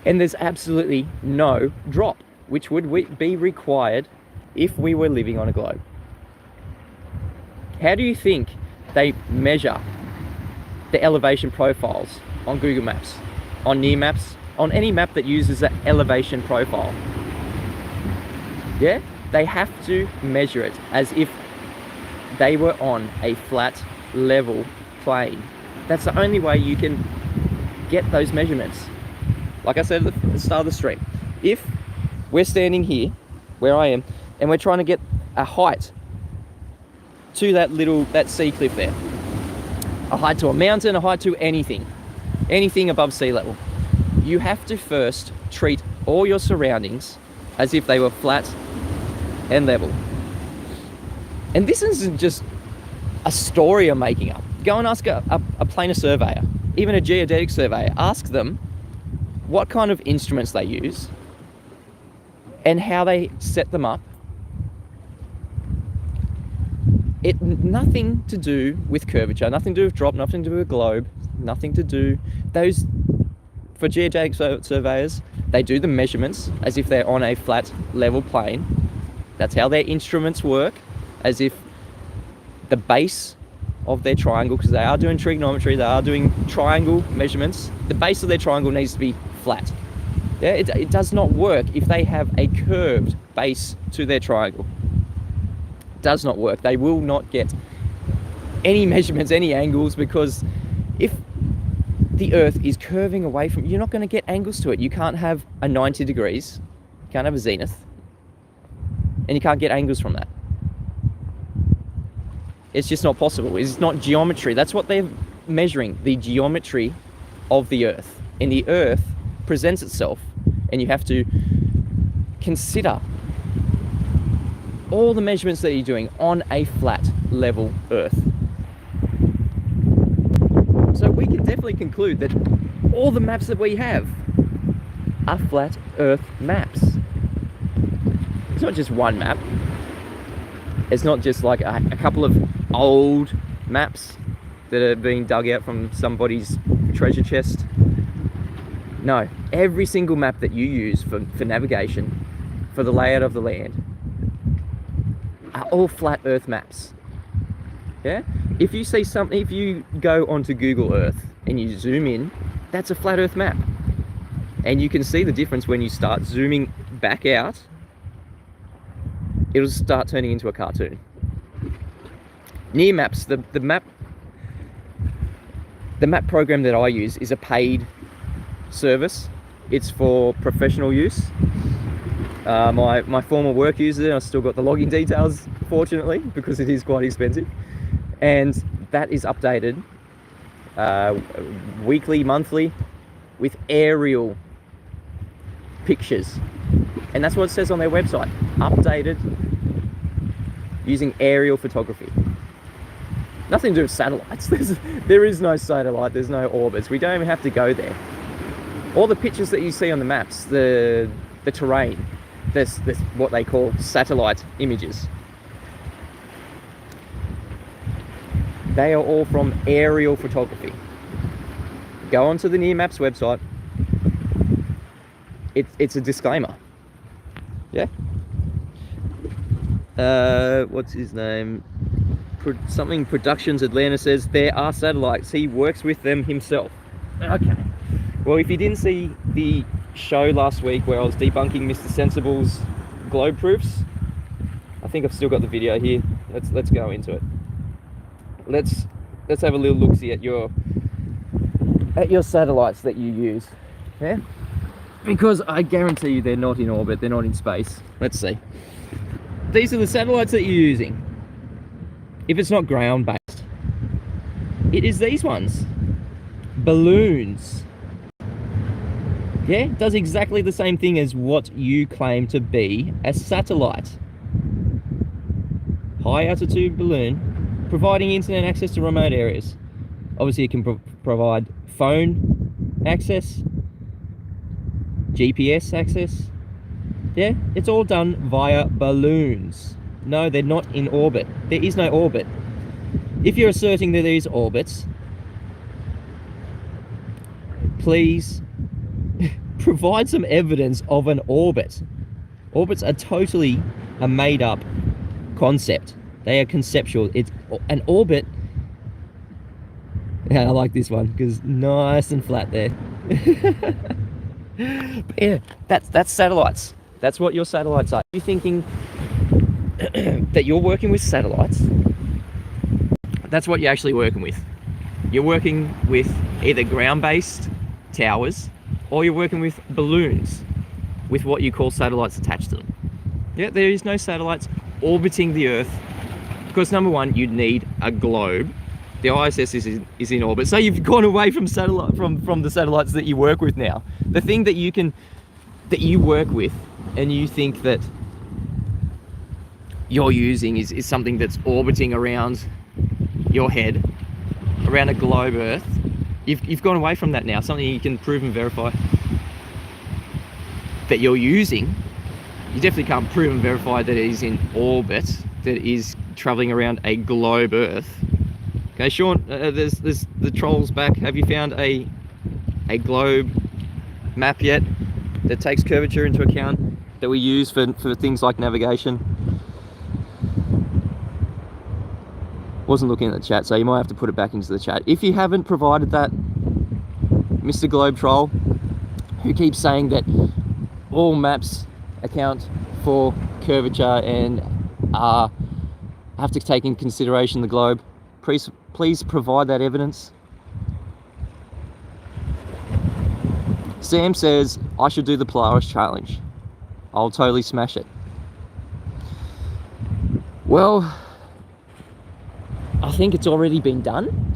[SPEAKER 1] and there's absolutely no drop, which would be required if we were living on a globe. How do you think they measure the elevation profiles on Google Maps, on Near Maps, on any map that uses that elevation profile? Yeah, they have to measure it as if they were on a flat, level plane. That's the only way you can get those measurements. Like I said at the start of the stream, if we're standing here, where I am, and we're trying to get a height to that sea cliff there, a height to a mountain, a height to anything above sea level, you have to first treat all your surroundings as if they were flat and level. And this isn't just a story I'm making up. Go and ask a planar surveyor, even a geodetic surveyor. Ask them what kind of instruments they use and how they set them up. It nothing to do with curvature, nothing to do with drop, nothing to do with globe, nothing to do those. For geodetic surveyors, they do the measurements as if they're on a flat, level plane. That's how their instruments work, as if the base of their triangle, because they are doing trigonometry, they are doing triangle measurements, the base of their triangle needs to be flat. Yeah, it does not work if they have a curved base to their triangle. It does not work. They will not get any measurements, any angles, because if the Earth is curving away from, you're not going to get angles to it. You can't have a 90 degrees, you can't have a zenith, and you can't get angles from that. It's just not possible. It's not geometry. That's what they're measuring, the geometry of the Earth. And the Earth presents itself, and you have to consider all the measurements that you're doing on a flat, level Earth. So we can definitely conclude that all the maps that we have are flat Earth maps. It's not just one map. It's not just like a couple of old maps that are being dug out from somebody's treasure chest. No, every single map that you use for navigation, for the layout of the land, are all flat Earth maps. Yeah? If you see something, if you go onto Google Earth and you zoom in, that's a flat Earth map. And you can see the difference when you start zooming back out. It'll start turning into a cartoon. Near Maps, the map program that I use is a paid service. It's for professional use. My former work uses it. I've still got the login details, fortunately, because it is quite expensive. And that is updated weekly, monthly, with aerial pictures And that's what it says on their website. Updated using aerial photography. Nothing to do with satellites. There is no satellite, there's no orbits. We don't even have to go there. All the pictures that you see on the maps, the terrain, there's what they call satellite images. They are all from aerial photography. Go onto the Near Maps website. It's a disclaimer. Yeah. What's his name? Something Productions Atlanta says there are satellites. He works with them himself. Okay. Well, if you didn't see the show last week where I was debunking Mr. Sensible's globe proofs, I think I've still got the video here. Let's go into it. Let's have a little look-see at your satellites that you use. Yeah. Because I guarantee you they're not in orbit, they're not in space. Let's see. These are the satellites that you're using. If it's not ground-based, it is these ones. Balloons. Yeah, it does exactly the same thing as what you claim to be a satellite. High altitude balloon, providing internet access to remote areas. Obviously it can provide phone access, GPS access. Yeah, it's all done via balloons. No, they're not in orbit. There is no orbit. If you're asserting that there is orbits, please provide some evidence of an orbit. Orbits are totally a made-up concept. They are conceptual. It's an orbit. Yeah, I like this one because nice and flat there. But yeah, that's satellites. That's what your satellites are. You're thinking that you're working with satellites. That's what you're actually working with. You're working with either ground-based towers or you're working with balloons with what you call satellites attached to them. Yeah, there is no satellites orbiting the Earth because number one, you'd need a globe. The ISS is in orbit, so you've gone away from from the satellites that you work with now. The thing that you work with and you think that you're using is something that's orbiting around your head, around a globe Earth. You've gone away from that now. Something you can prove and verify that you're using. You definitely can't prove and verify that it is in orbit, that it is traveling around a globe Earth. Okay, Sean, there's the trolls back. Have you found a globe map yet that takes curvature into account that we use for things like navigation? Wasn't looking at the chat, so you might have to put it back into the chat. If you haven't provided that, Mr. Globe Troll, who keeps saying that all maps account for curvature and have to take in consideration the globe, please provide that evidence. Sam says, I should do the Polaris challenge. I'll totally smash it. Well, I think it's already been done.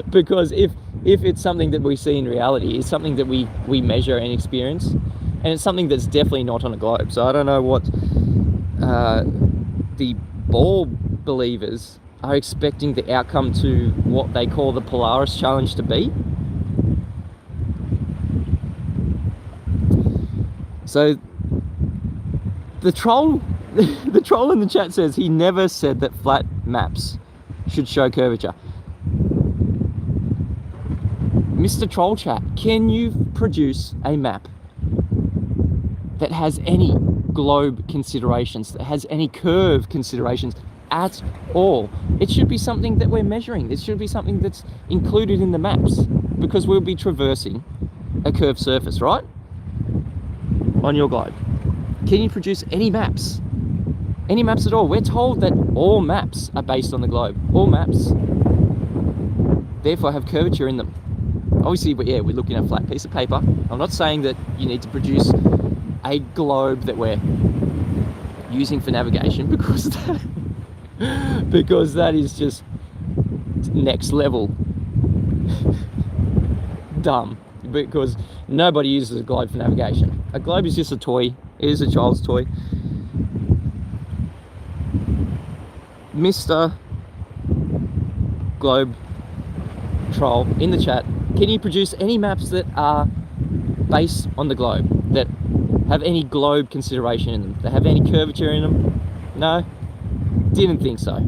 [SPEAKER 1] Because if it's something that we see in reality, it's something that we measure and experience, and it's something that's definitely not on a globe. So I don't know what the ball believers are expecting the outcome to what they call the Polaris challenge to be. So the troll in the chat says he never said that flat maps should show curvature. Mr. Troll Chat, can you produce a map that has any globe considerations, that has any curve considerations at all? It should be something that we're measuring. It should be something that's included in the maps, because we'll be traversing a curved surface, right? On your globe. Can you produce any maps? Any maps at all? We're told that all maps are based on the globe. All maps, therefore, have curvature in them. Obviously, yeah, we're looking at a flat piece of paper. I'm not saying that you need to produce a globe that we're using for navigation, because that is just next level dumb. because nobody uses a globe for navigation. A globe is just a toy. It is a child's toy. Mr. Globe Troll in the chat, can you produce any maps that are based on the globe, that have any globe consideration in them, that have any curvature in them? No? Didn't think so.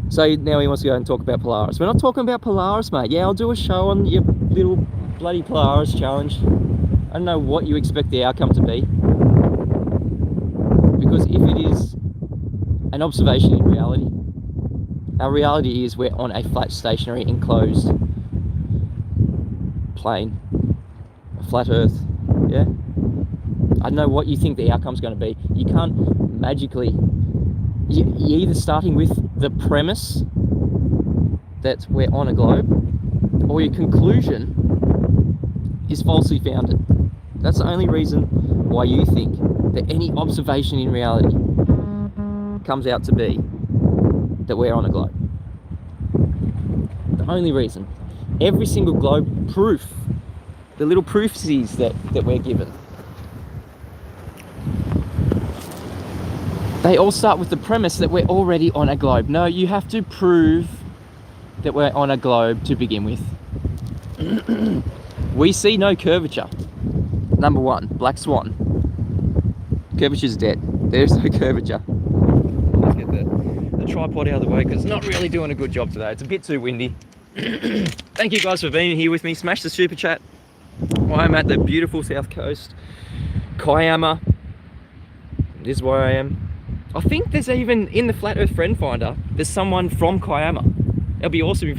[SPEAKER 1] So now he wants to go and talk about Polaris. We're not talking about Polaris, mate. Yeah, I'll do a show on your little bloody Polaris challenge. I don't know what you expect the outcome to be, because if it is an observation in reality, our reality is we're on a flat, stationary, enclosed plane, a flat Earth. Yeah, I don't know what you think the outcome's going to be. You can't magically. You're either starting with the premise that we're on a globe, or your conclusion is falsely founded. That's the only reason why you think that any observation in reality comes out to be that we're on a globe. The only reason. Every single globe proof, the little proofsies that we're given, they all start with the premise that we're already on a globe. No, you have to prove that we're on a globe to begin with. We see no curvature. Number one, black swan. Curvature's dead. There's no curvature. Let's get the tripod out of the way because it's not really doing a good job today. It's a bit too windy. Thank you guys for being here with me. Smash the super chat. I'm at the beautiful south coast, Kiama. This is where I am. I think there's even in the Flat Earth Friend Finder, there's someone from Kiama. It'll be awesome if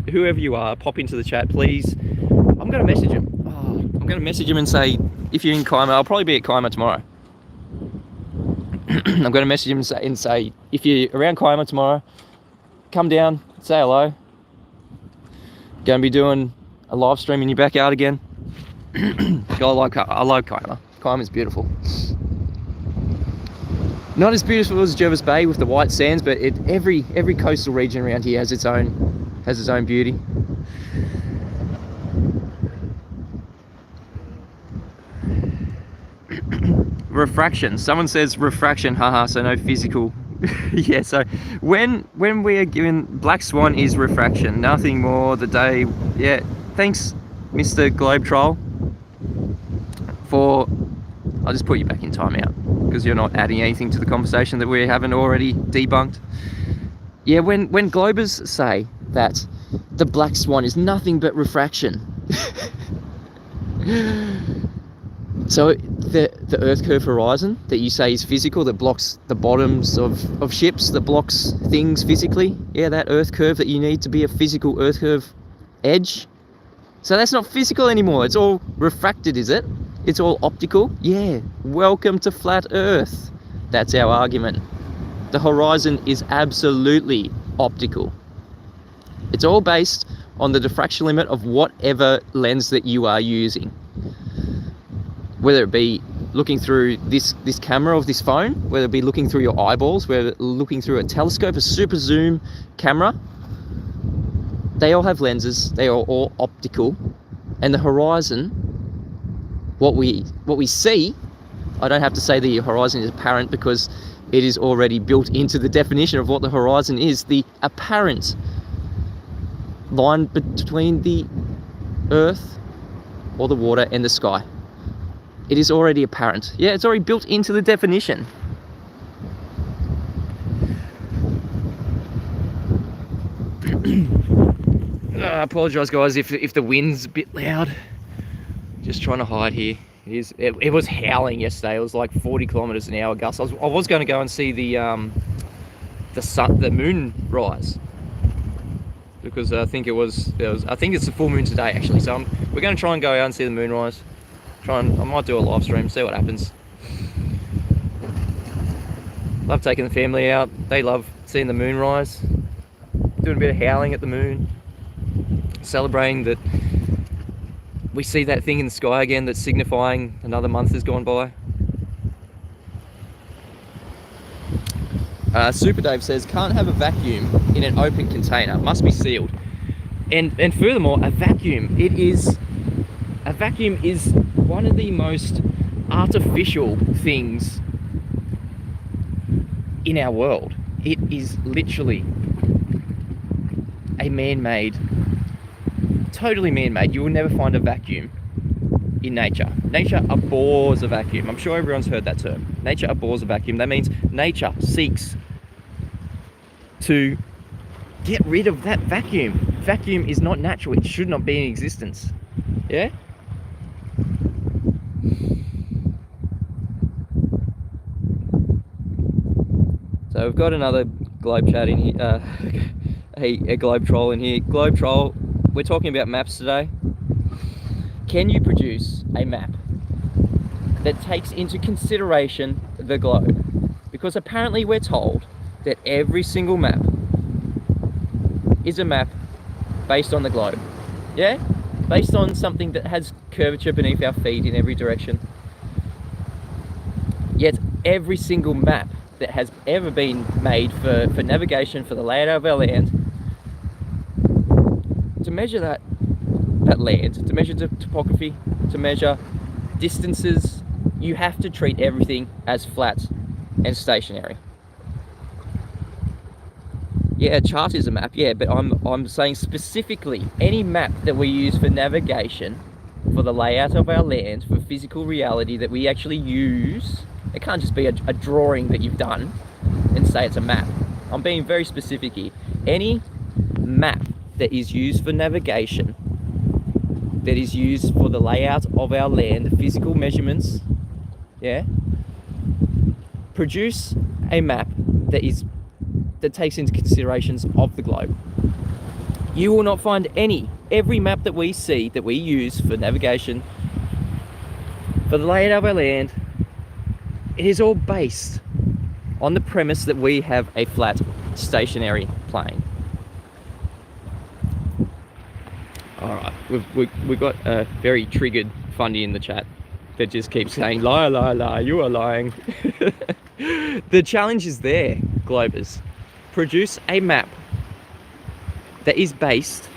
[SPEAKER 1] whoever you are, pop into the chat, please. I'm gonna message him. I'm gonna message him and say, if you're in Kiama, I'll probably be at Kiama tomorrow. I'm gonna message him and say, if you're around Kiama tomorrow, come down, say hello. Gonna be doing a live stream in your backyard again. I love Kiama. Kiama's beautiful. Not as beautiful as Jervis Bay with the white sands, but every coastal region around here has its own beauty. Refraction. Someone says refraction, haha, so no physical. Yeah, so when we are given black swan is refraction, nothing more. The day, yeah. Thanks, Mr. Globe Troll, for. I'll just put you back in timeout because you're not adding anything to the conversation that we haven't already debunked. Yeah, when Globers say that the black swan is nothing but refraction. So the Earth curve horizon that you say is physical, that blocks the bottoms of ships, that blocks things physically, yeah, that Earth curve that you need to be a physical Earth curve edge. So that's not physical anymore. It's all refracted, is it? It's all optical? Yeah. Welcome to flat Earth. That's our argument. The horizon is absolutely optical. It's all based on the diffraction limit of whatever lens that you are using. Whether it be looking through this camera of this phone, whether it be looking through your eyeballs, whether looking through a telescope, a super zoom camera, they all have lenses, they are all optical, and the horizon, what we see, I don't have to say the horizon is apparent because it is already built into the definition of what the horizon is, the apparent line between the earth or the water and the sky. It is already apparent. Yeah, it's already built into the definition. I apologise, guys, if the wind's a bit loud. Just trying to hide here. It was howling yesterday. It was like 40 kilometers an hour gusts. I was going to go and see the moon rise because I think I think it's the full moon today actually. So we're going to try and go out and see the moon rise. I might do a live stream, see what happens. Love taking the family out. They love seeing the moon rise. Doing a bit of howling at the moon. Celebrating that we see that thing in the sky again that's signifying another month has gone by. Super Dave says, can't have a vacuum in an open container. Must be sealed. And furthermore, a vacuum is one of the most artificial things in our world. It is literally a man-made, totally man-made. You will never find a vacuum in nature. Nature abhors a vacuum. I'm sure everyone's heard that term. Nature abhors a vacuum. That means nature seeks to get rid of that vacuum. Vacuum is not natural. It should not be in existence. Yeah? So we've got another globe chat in here, a globe troll in here. Globe troll, we're talking about maps today. Can you produce a map that takes into consideration the globe? Because apparently we're told that every single map is a map based on the globe. Yeah? Based on something that has curvature beneath our feet in every direction. Yet every single map that has ever been made for navigation, for the layout of our land, to measure that land, to measure the topography, to measure distances, you have to treat everything as flat and stationary. Yeah, a chart is a map, yeah, but I'm saying specifically any map that we use for navigation, for the layout of our land, for physical reality that we actually use. It can't just be a drawing that you've done and say it's a map. I'm being very specific here. Any map that is used for navigation, that is used for the layout of our land, the physical measurements, yeah, produce a map that takes into considerations of the globe. You will not find every map that we see, that we use for navigation, for the layout of our land, it is all based on the premise that we have a flat, stationary plane. All right, we've got a very triggered fundy in the chat that just keeps saying, lie, lie, lie, you are lying. The challenge is there, Globers. Produce a map that is based,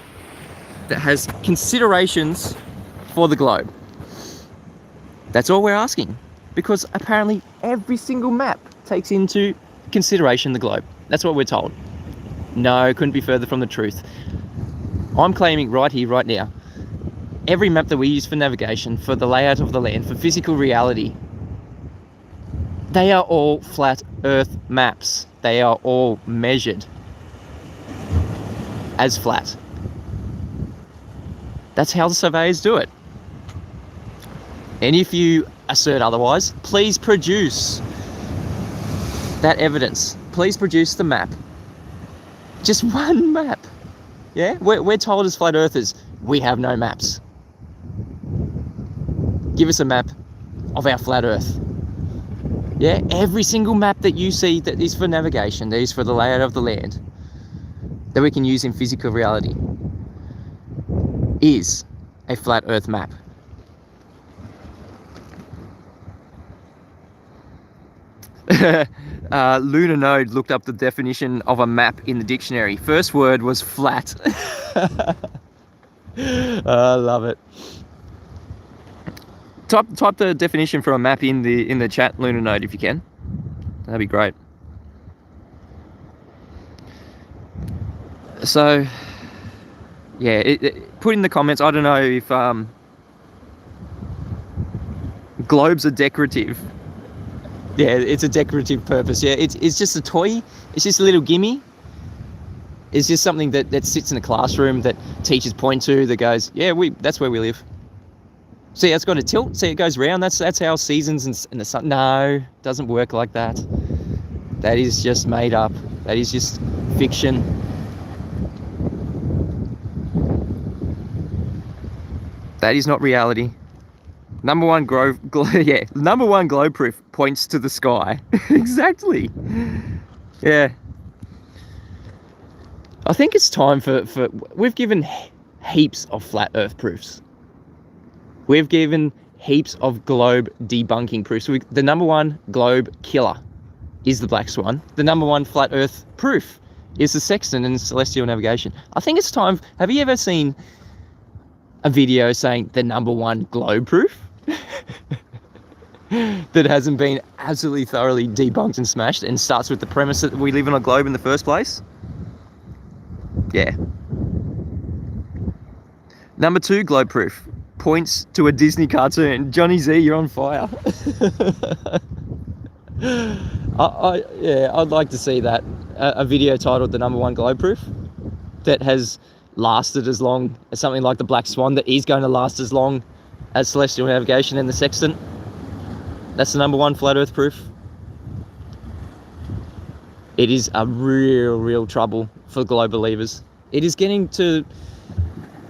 [SPEAKER 1] that has considerations for the globe. That's all we're asking. Because apparently every single map takes into consideration the globe. That's what we're told. No, couldn't be further from the truth. I'm claiming right here, right now, every map that we use for navigation, for the layout of the land, for physical reality, they are all flat earth maps. They are all measured as flat. That's how the surveyors do it. And if you assert otherwise, please produce that evidence. Please produce the map. Just one map. Yeah? We're told as flat earthers, we have no maps. Give us a map of our flat earth. Yeah? Every single map that you see that is for navigation, that is for the layout of the land, that we can use in physical reality, is a flat earth map. Lunar Node looked up the definition of a map in the dictionary. First word was flat. I love it. Type the definition for a map in the chat, Lunar Node, if you can. That'd be great. So, yeah, put in the comments. I don't know if globes are decorative. Yeah, it's a decorative purpose. Yeah, it's just a toy. It's just a little gimme. It's just something that sits in a classroom that teachers point to, that goes, yeah, that's where we live. See, it's got a tilt. See, it goes round. That's how seasons and the sun. No, doesn't work like that. That is just made up. That is just fiction. That is not reality. Number one globe proof points to the sky. Exactly. Yeah. I think it's time for we've given heaps of flat earth proofs. We've given heaps of globe debunking proofs. The number one globe killer is the black swan. The number one flat earth proof is the sextant and celestial navigation. I think it's time. Have you ever seen a video saying the #1 globe proof that hasn't been absolutely thoroughly debunked and smashed, and starts with the premise that we live on a globe in the first place? Yeah. #2 globe proof points to a Disney cartoon. Johnny Z, you're on fire. I'd like to see that, a video titled the #1 globe proof that has lasted as long as something like the Black Swan, that is going to last as long as celestial navigation and the sextant. That's the #1 flat earth proof. It is a real trouble for globe believers. It is getting to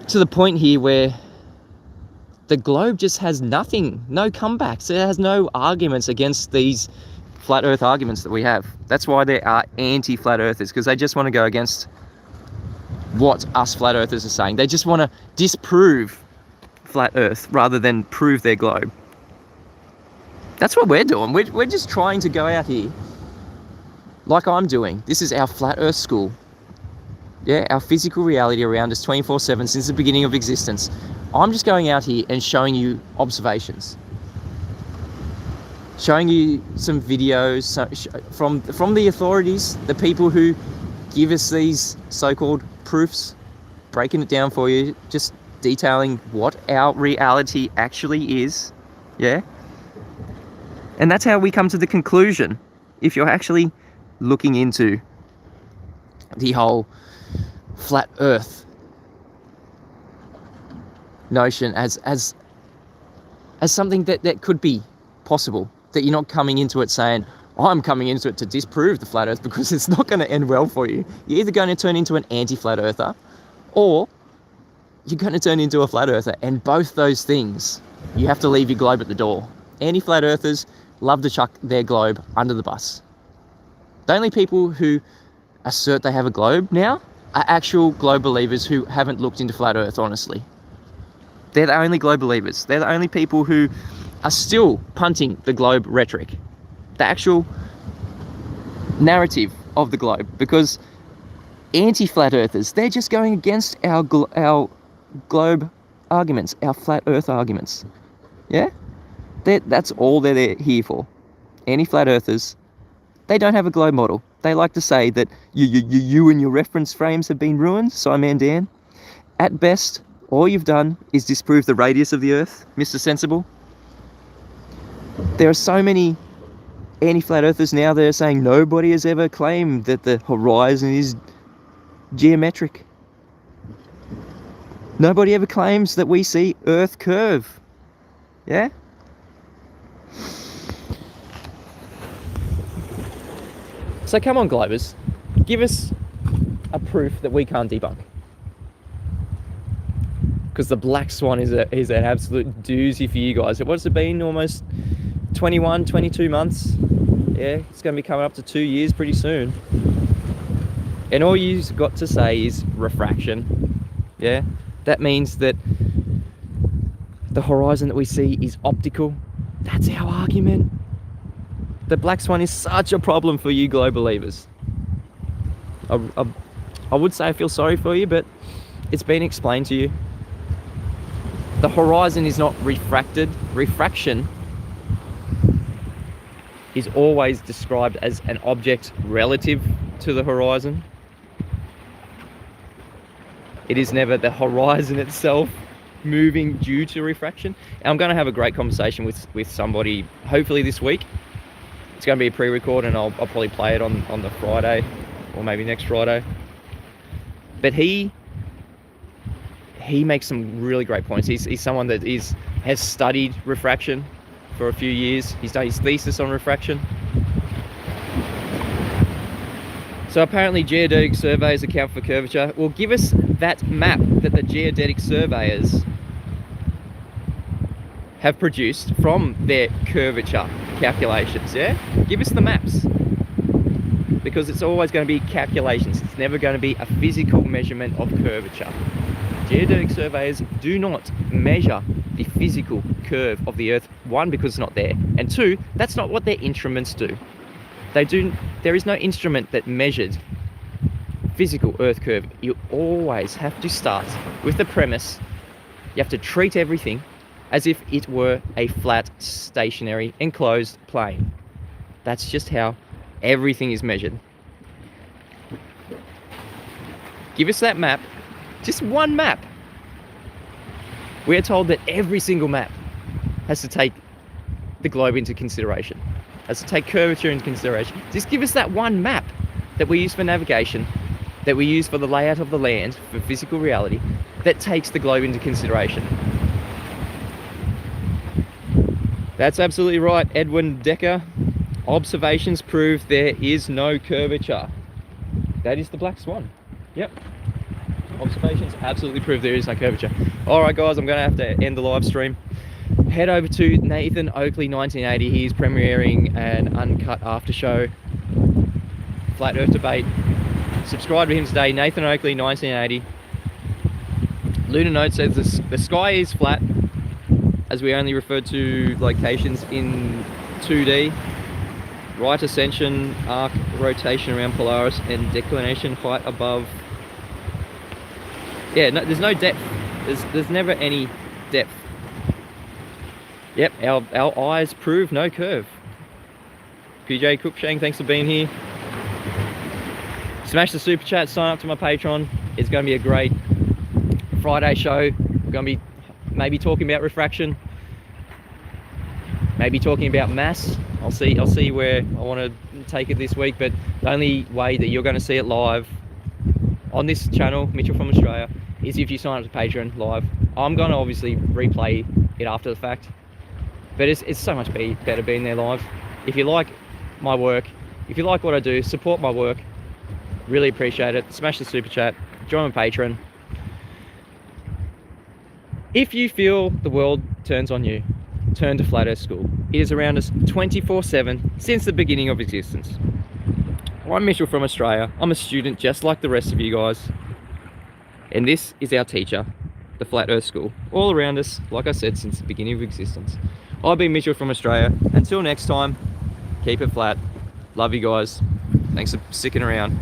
[SPEAKER 1] the point here where the globe just has nothing, no comebacks. It has no arguments against these flat earth arguments that we have. That's why there are anti-flat earthers, because they just want to go against what us flat earthers are saying. They just want to disprove flat earth rather than prove their globe. That's what we're doing. We're just trying to go out here like I'm doing. This is our flat earth school. Yeah, our physical reality around us 24/7 since the beginning of existence. I'm just going out here and showing you observations. Showing you some videos from the authorities, the people who give us these so-called proofs, breaking it down for you, just detailing what our reality actually is. Yeah? And that's how we come to the conclusion, if you're actually looking into the whole flat earth notion as something that could be possible, that you're not coming into it saying, I'm coming into it to disprove the flat earth, because it's not going to end well for you. You're either going to turn into an anti-flat earther, or you're going to turn into a flat earther, and both those things, you have to leave your globe at the door. Anti-flat earthers love to chuck their globe under the bus. The only people who assert they have a globe now are actual globe believers who haven't looked into flat earth, honestly. They're the only globe believers. They're the only people who are still punting the globe rhetoric, the actual narrative of the globe, because anti-flat earthers, they're just going against our globe arguments, our flat earth arguments. Yeah? That's all they're here for. Anti-flat earthers, they don't have a globe model. They like to say that you and your reference frames have been ruined, Simon Dan. At best, all you've done is disprove the radius of the Earth, Mr. Sensible. There are so many anti-flat earthers now that are saying nobody has ever claimed that the horizon is geometric. Nobody ever claims that we see Earth curve. Yeah? So come on, globers, give us a proof that we can't debunk. Because the Black Swan is an absolute doozy for you guys. What's it been? Almost 21, 22 months. Yeah, it's going to be coming up to 2 years pretty soon. And all you've got to say is refraction. Yeah, that means that the horizon that we see is optical. That's our argument. The Black Swan is such a problem for you globe believers. I would say I feel sorry for you, but it's been explained to you. The horizon is not refracted. Refraction is always described as an object relative to the horizon. It is never the horizon itself moving due to refraction. And I'm going to have a great conversation with somebody hopefully this week. It's going to be a pre-record, and I'll probably play it on the Friday, or maybe next Friday. But he makes some really great points. He's someone that has studied refraction for a few years. He's done his thesis on refraction. So apparently geodetic surveys account for curvature. Well, give us that map that the geodetic surveyors have produced from their curvature calculations, yeah? Give us the maps. Because it's always going to be calculations. It's never going to be a physical measurement of curvature. Geodetic surveyors do not measure the physical curve of the Earth. One, because it's not there. And two, that's not what their instruments do. There is no instrument that measured physical Earth curve, you always have to start with the premise. You have to treat everything as if it were a flat, stationary, enclosed plane. That's just how everything is measured. Give us that map, just one map. We're told that every single map has to take the globe into consideration, has to take curvature into consideration. Just give us that one map that we use for navigation, that we use for the layout of the land, for physical reality, that takes the globe into consideration. That's absolutely right, Edwin Decker. Observations prove there is no curvature. That is the black swan. Yep. Observations absolutely prove there is no curvature. Alright guys, I'm going to have to end the live stream. Head over to Nathan Oakley 1980. He's premiering an uncut after show, Flat Earth Debate. Subscribe to him today, Nathan Oakley 1980. Lunar Note says the sky is flat, as we only refer to locations in 2D. Right ascension, arc rotation around Polaris, and declination height above. Yeah, no, there's no depth. There's never any depth. Yep, our eyes prove no curve. PJ Cookshank, thanks for being here. Smash the super chat, sign up to my Patron. It's going to be a great Friday show. We're going to be maybe talking about refraction, maybe talking about mass. I'll see where I want to take it this week, but the only way that you're going to see it live on this channel, Mitchell from Australia, is if you sign up to Patreon live. I'm going to obviously replay it after the fact, but it's so much better being there live. If you like my work, if you like what I do, support my work. Really appreciate it. Smash the super chat, join my Patreon. If you feel the world turns on you, turn to Flat Earth School. It is around us 24/7 since the beginning of existence. I'm Mitchell from Australia. I'm a student just like the rest of you guys. And this is our teacher, the Flat Earth School. All around us, like I said, since the beginning of existence. I've been Mitchell from Australia. Until next time, keep it flat. Love you guys. Thanks for sticking around.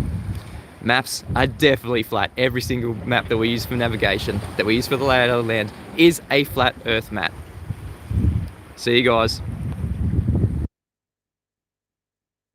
[SPEAKER 1] Maps are definitely flat. Every single map that we use for navigation, that we use for the layout of the land, is a flat Earth map. See you guys.